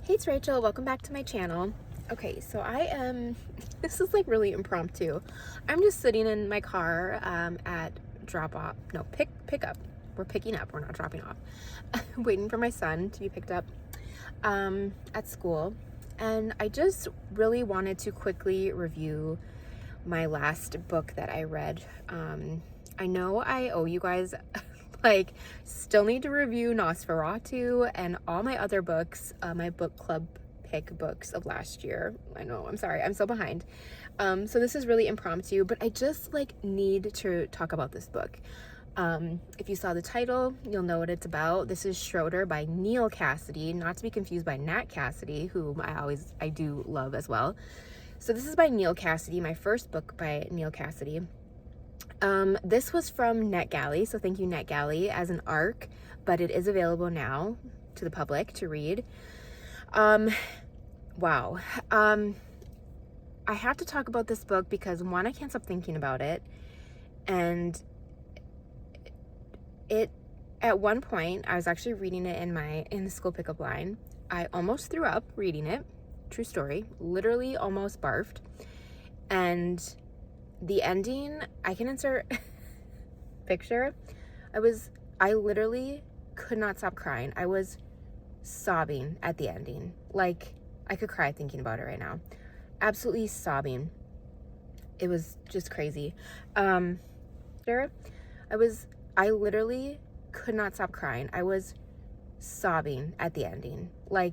Hey, it's Rachel. Welcome back to my channel. Okay, so this is like really impromptu. I'm just sitting in my car at pickup. We're picking up, we're not dropping off. Waiting for my son to be picked up at school. And I just really wanted to quickly review my last book that I read. I know I owe you guys still need to review Nosferatu and all my other books, my book club pick books of last year. I know, I'm sorry, I'm so behind. So this is really impromptu, but I just need to talk about this book. If you saw the title, you'll know what it's about. This is Schroeder by Neal Cassidy, not to be confused by Nat Cassidy, whom I do love as well. So this is by Neal Cassidy, my first book by Neal Cassidy. This was from NetGalley, so thank you NetGalley, as an ARC, but it is available now to the public to read. Wow. I have to talk about this book because, one, I can't stop thinking about it, and at one point, I was actually reading it in the school pickup line. I almost threw up reading it. True story. Literally almost barfed. And the ending, I can insert picture. I literally could not stop crying. I was sobbing at the ending. I could cry thinking about it right now. Absolutely sobbing. It was just crazy. I literally could not stop crying. I was sobbing at the ending. I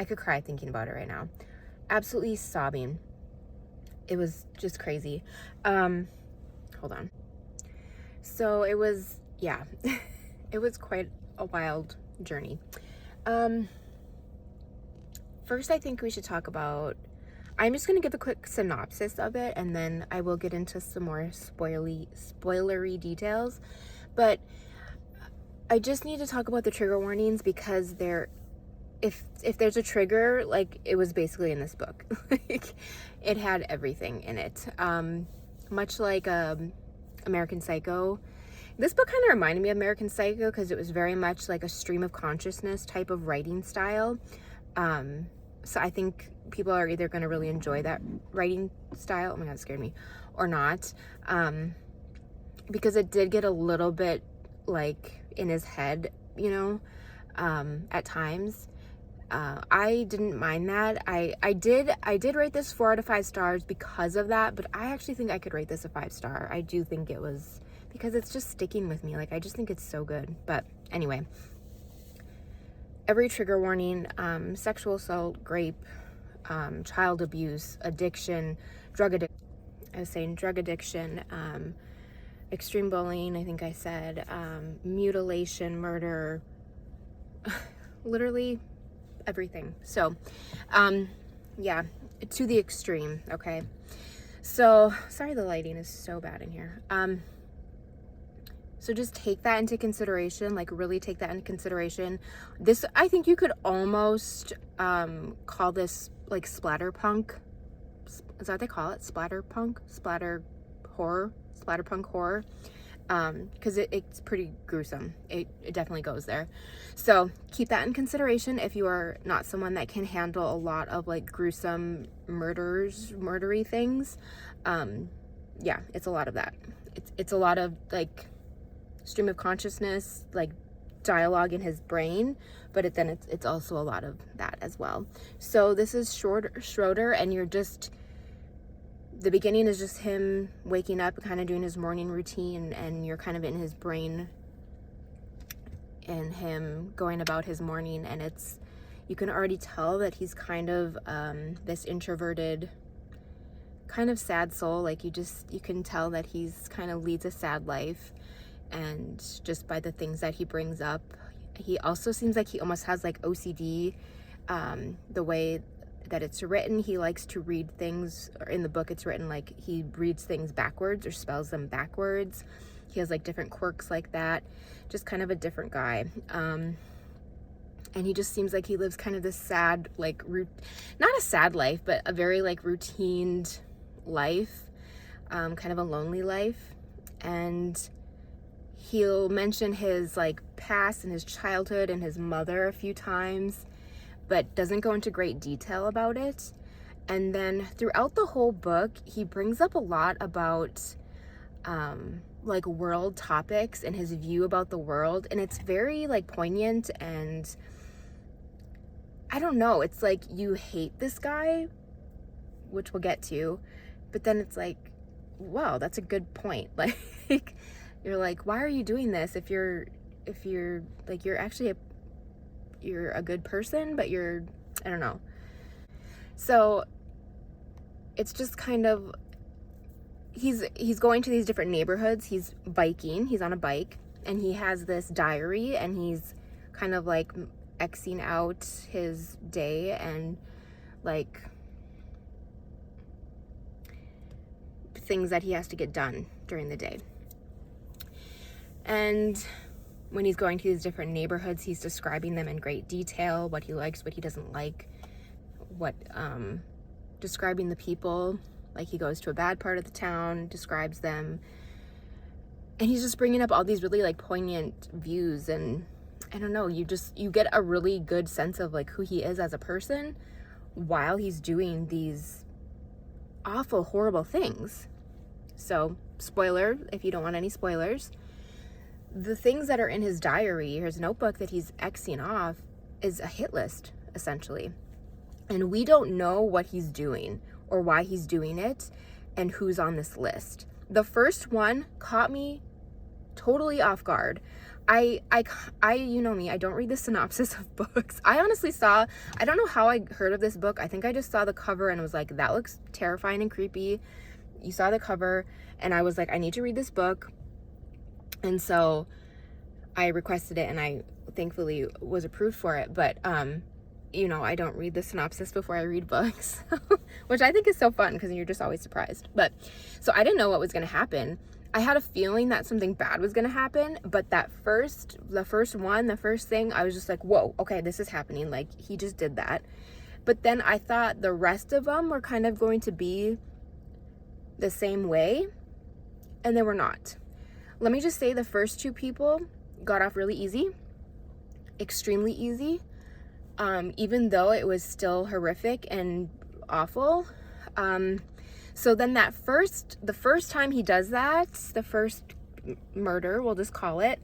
could cry thinking about it right now. Absolutely sobbing. It was just crazy. Hold on. So it was, yeah, it was quite a wild journey. First, I think we should talk about, I'm just going to give a quick synopsis of it, and then I will get into some more spoilery details. But I just need to talk about the trigger warnings because if there's a trigger, it was basically in this book. It had everything in it. Much like American Psycho. This book kind of reminded me of American Psycho because it was very much like a stream of consciousness type of writing style. So I think people are either going to really enjoy that writing style, oh my god, it scared me, or not. Because it did get a little bit in his head, at times. I didn't mind that. I did rate this 4 out of 5 stars because of that, but I actually think I could rate this a 5-star. I do think it was, because it's just sticking with me. I just think it's so good. But anyway, every trigger warning: sexual assault, rape, child abuse, addiction, drug addiction, extreme bullying, I think I said, mutilation, murder, literally everything. So yeah, to the extreme. Okay, so sorry, the lighting is so bad in here. So just take that into consideration, really take that into consideration. This, I think you could almost call this splatterpunk. Is that what they call it? Splatterpunk? Splatterpunk horror. Because it's pretty gruesome. It definitely goes there. So keep that in consideration if you are not someone that can handle a lot of gruesome murdery things. Yeah, it's a lot of that. It's a lot of stream of consciousness, dialogue in his brain, but it's also a lot of that as well. So this is Schroeder, and the beginning is just him waking up, kind of doing his morning routine, and you're kind of in his brain and him going about his morning, and you can already tell that he's kind of this introverted, kind of sad soul. You can tell that he's kind of leads a sad life, and just by the things that he brings up. He also seems like he almost has OCD, the way that it's written. He likes to read things, or in the book it's written he reads things backwards or spells them backwards. He has different quirks like that. Just kind of a different guy. And he just seems like he lives kind of this sad, not a sad life, but a very routined life, kind of a lonely life. And he'll mention his past and his childhood and his mother a few times. but doesn't go into great detail about it. And then throughout the whole book, he brings up a lot about like world topics and his view about the world, and it's very like poignant, and I don't know, it's like you hate this guy, which we'll get to, but then it's like, wow, that's a good point. Like you're like, why are you doing this if you're like, you're actually you're a good person, but you're, I don't know. So it's just kind of, he's going to these different neighborhoods, he's biking, he's on a bike, and he has this diary, and he's kind of like Xing out his day and like things that he has to get done during the day. And when he's going to these different neighborhoods, he's describing them in great detail, what he likes, what he doesn't like, what describing the people. Like, he goes to a bad part of the town, describes them, and he's just bringing up all these really like poignant views, and I don't know, you get a really good sense of like who he is as a person while he's doing these awful, horrible things. So, spoiler, if you don't want any spoilers, the things that are in his diary, his notebook that he's Xing off, is a hit list, essentially. And we don't know what he's doing or why he's doing it and who's on this list. The first one caught me totally off guard. I you know me, I don't read the synopsis of books. I honestly saw, I don't know how I heard of this book. I think I just saw the cover and was like, that looks terrifying and creepy. You saw the cover and I was like, I need to read this book. And so I requested it, and I thankfully was approved for it. But you know, I don't read the synopsis before I read books, which I think is so fun because you're just always surprised. But so I didn't know what was going to happen. I had a feeling that something bad was going to happen, but the first thing, I was just like, whoa, okay, this is happening. Like, he just did that. But then I thought the rest of them were kind of going to be the same way, and they were not. Let me just say, the first two people got off really easy, extremely easy, even though it was still horrific and awful. So then the first time he does that, the first murder, we'll just call it,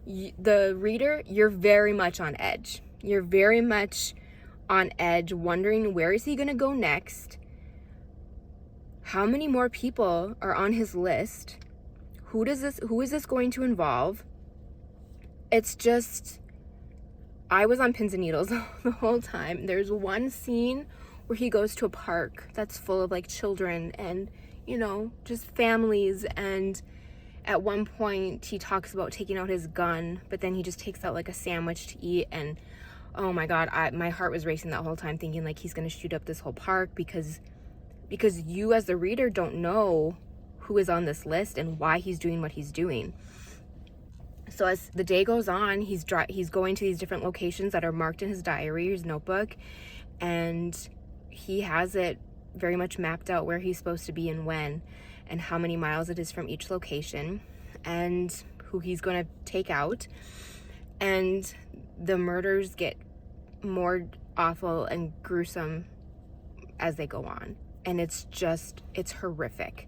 the reader, you're very much on edge. You're very much on edge, wondering, where is he going to go next? How many more people are on his list? Who is this going to involve? It's just, I was on pins and needles the whole time. There's one scene where he goes to a park that's full of like children and, you know, just families, and at one point he talks about taking out his gun, but then he just takes out like a sandwich to eat, and oh my god, my heart was racing that whole time, thinking like he's gonna shoot up this whole park, because you as the reader don't know who is on this list and why he's doing what he's doing. So as the day goes on, he's going to these different locations that are marked in his diary, his notebook, and he has it very much mapped out where he's supposed to be and when, and how many miles it is from each location, and who he's going to take out. And the murders get more awful and gruesome as they go on, and it's horrific.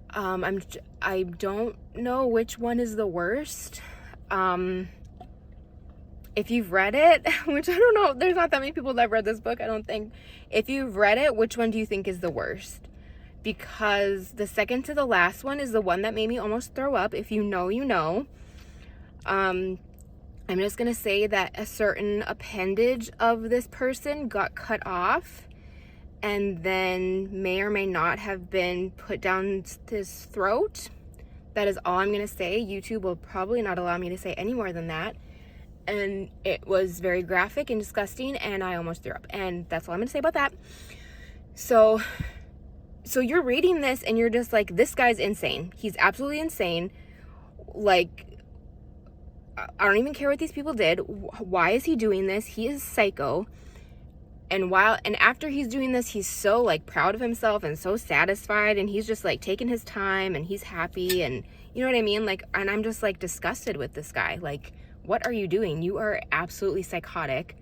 I don't know which one is the worst. If you've read it, which I don't know, there's not that many people that have read this book, I don't think. If you've read it, which one do you think is the worst? Because the second to the last one is the one that made me almost throw up. If you know, you know. I'm just gonna say that a certain appendage of this person got cut off, and then may or may not have been put down his throat. That is all I'm going to say. YouTube will probably not allow me to say any more than that. And it was very graphic and disgusting, and I almost threw up. And that's all I'm going to say about that. So you're reading this, and you're just like, this guy's insane. He's absolutely insane. Like, I don't even care what these people did. Why is he doing this? He is psycho. And after he's doing this, he's so like proud of himself and so satisfied, and he's just like taking his time and he's happy, and you know what I mean? Like, and I'm just like disgusted with this guy. Like, what are you doing? You are absolutely psychotic.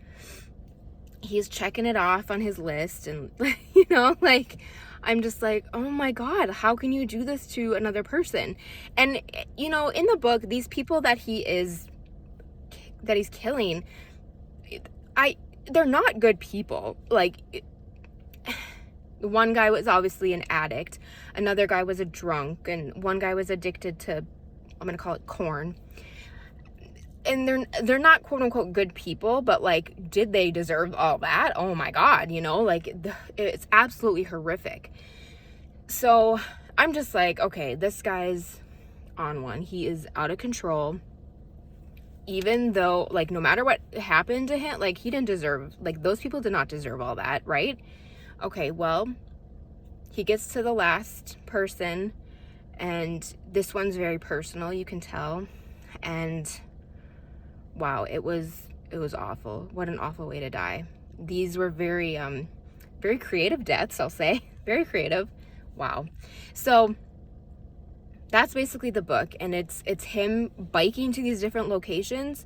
he's checking it off on his list, and you know, like, I'm just like, oh my God, how can you do this to another person? And you know, in the book, these people that he's killing, they're not good people. Like, one guy was obviously an addict, another guy was a drunk, and one guy was addicted to, I'm gonna call it corn. And they're not quote unquote good people, but like, did they deserve all that? Oh my God, you know, like, it's absolutely horrific. So I'm just like, okay, this guy's on one. He is out of control. Even though, like, no matter what happened to him, like, he didn't deserve, like, those people did not deserve all that, right? Okay, well, he gets to the last person, and this one's very personal, you can tell. And wow, it was awful. What an awful way to die. These were very creative deaths, I'll say. Very creative. Wow. So that's basically the book, and it's him biking to these different locations,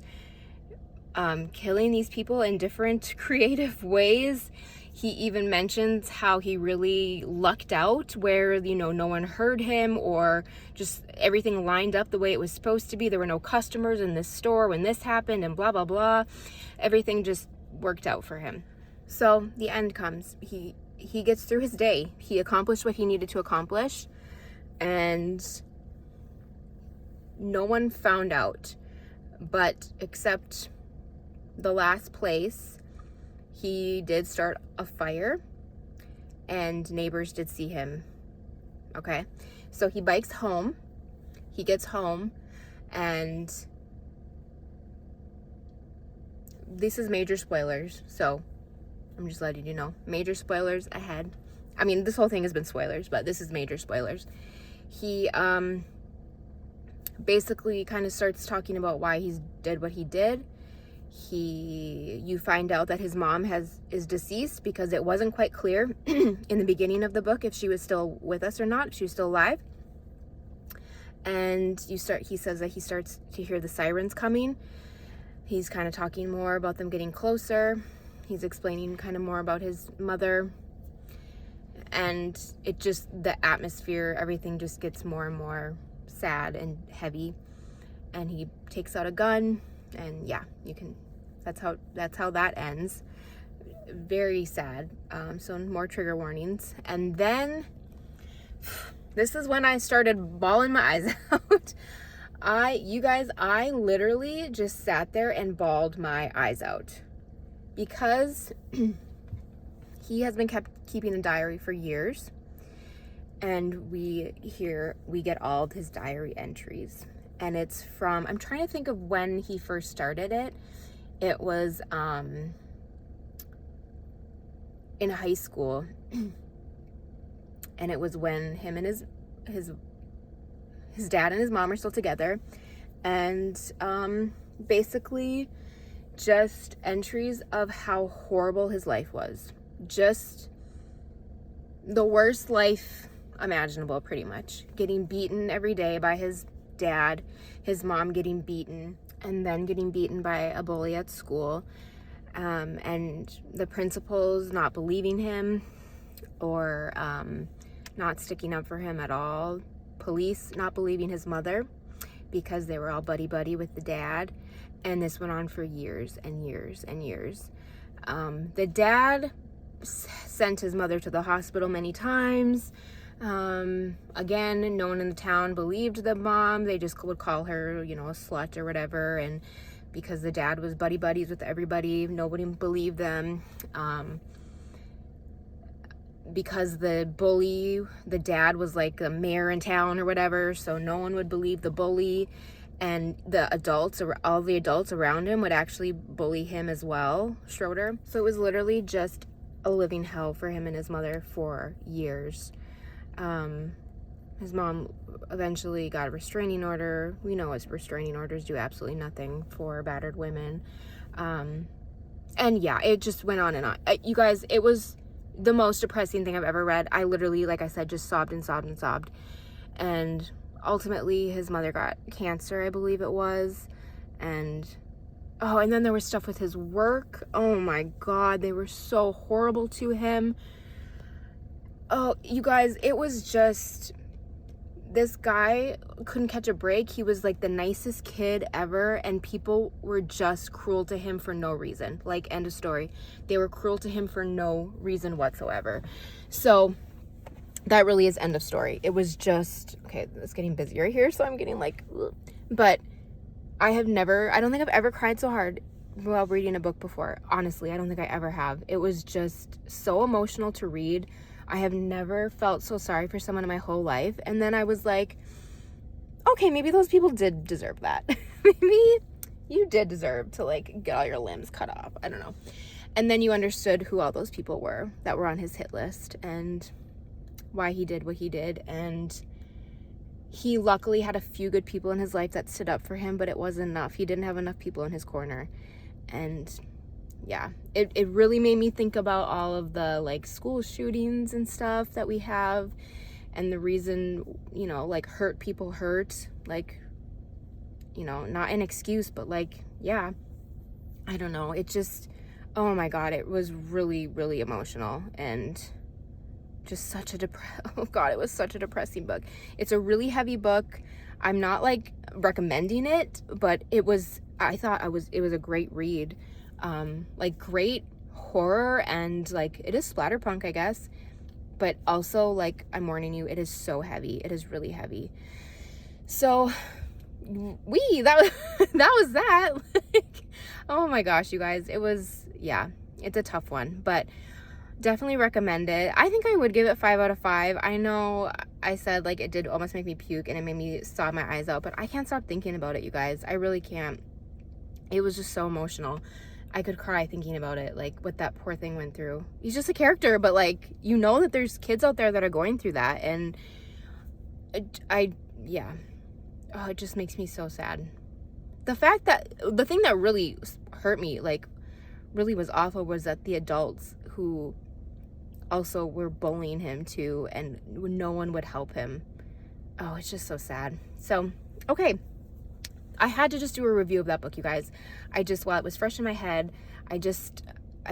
killing these people in different creative ways. He even mentions how he really lucked out, where, you know, no one heard him, or just everything lined up the way it was supposed to be. There were no customers in this store when this happened, and blah, blah, blah. Everything just worked out for him. So the end comes. He gets through his day. He accomplished what he needed to accomplish, and no one found out. But except the last place, he did start a fire, and neighbors did see him. Okay, so he bikes home. He gets home, and this is major spoilers, so I'm just letting you know. Major spoilers ahead. I mean, this whole thing has been spoilers, but this is major spoilers. He basically kind of starts talking about why he did what he did. You find out that his mom is deceased, because it wasn't quite clear in the beginning of the book if she was still with us or not, if she was still alive. And he says that he starts to hear the sirens coming. He's kind of talking more about them getting closer. He's explaining kind of more about his mother, and the atmosphere, everything just gets more and more sad and heavy. And he takes out a gun, and yeah, that's how that ends. Very sad. So more trigger warnings. And then this is when I started bawling my eyes out. I literally just sat there and bawled my eyes out, because he has been keeping a diary for years, and we get all of his diary entries. And it's from, I'm trying to think of when he first started it. It was in high school, and it was when him and his dad and his mom are still together, and basically just entries of how horrible his life was. Just the worst life imaginable, pretty much. Getting beaten every day by his dad, his mom getting beaten, and then getting beaten by a bully at school, and the principals not believing him, or not sticking up for him at all. Police not believing his mother, because they were all buddy-buddy with the dad. And this went on for years and years and years. The dad sent his mother to the hospital many times. Again, no one in the town believed the mom. They just would call her, you know, a slut or whatever. And because the dad was buddies with everybody, nobody believed them. Because the dad was like a mayor in town or whatever, so no one would believe the bully. And all the adults around him would actually bully him as well, Schroeder. So it was literally just a living hell for him and his mother for years. His mom eventually got a restraining order. We know as restraining orders do absolutely nothing for battered women. And yeah, it just went on and on. You guys, it was the most depressing thing I've ever read. I literally, like I said, just sobbed and sobbed and sobbed. And ultimately his mother got cancer, I believe it was, and Oh, and then there was stuff with his work. Oh my God, they were so horrible to him. Oh, you guys, it was just, this guy couldn't catch a break. He was like the nicest kid ever, and people were just cruel to him for no reason. Like, end of story. They were cruel to him for no reason whatsoever. So that really is end of story. It was just, okay, it's getting busier here, so I'm getting like, ugh. But I don't think I've ever cried so hard while reading a book before. Honestly, I don't think I ever have. It was just so emotional to read. I have never felt so sorry for someone in my whole life. And then I was like, okay, maybe those people did deserve that. Maybe you did deserve to like get all your limbs cut off. I don't know. And then you understood who all those people were that were on his hit list and why he did what he did. And he luckily had a few good people in his life that stood up for him, but it wasn't enough. He didn't have enough people in his corner. And yeah, it really made me think about all of the like school shootings and stuff that we have, and the reason, you know, like hurt people hurt, like, you know, not an excuse, but like, yeah, I don't know. It just, oh my God, it was really, really emotional, and just such a oh God, it was such a depressing book. It's a really heavy book. I'm not like recommending it, but it was a great read. Like great horror, and like it is splatterpunk, I guess, but also like I'm warning you, it is so heavy. It is really heavy. So that was that. Like, oh my gosh, you guys, it was, yeah, it's a tough one, but definitely recommend it. I think I would give it 5 out of 5. I know I said like it did almost make me puke and it made me sob my eyes out, but I can't stop thinking about it, you guys. I really can't. It was just so emotional. I could cry thinking about it, like what that poor thing went through. He's just a character, but like, you know that there's kids out there that are going through that, and yeah. Oh, it just makes me so sad. The thing that really hurt me, like really was awful, was that the adults who also were bullying him too, and no one would help him. Oh, it's just so sad. So, okay. I had to just do a review of that book, you guys. While it was fresh in my head, I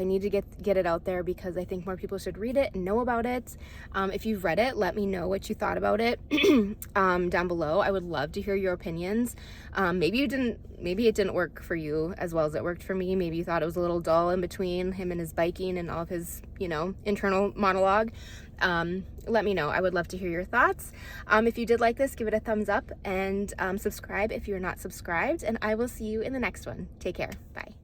need to get it out there because I think more people should read it and know about it. If you've read it, let me know what you thought about it down below. I would love to hear your opinions. Maybe it didn't work for you as well as it worked for me. Maybe you thought it was a little dull in between him and his biking and all of his, you know, internal monologue. Let me know. I would love to hear your thoughts. If you did like this, give it a thumbs up, and subscribe if you're not subscribed, and I will see you in the next one. Take care. Bye.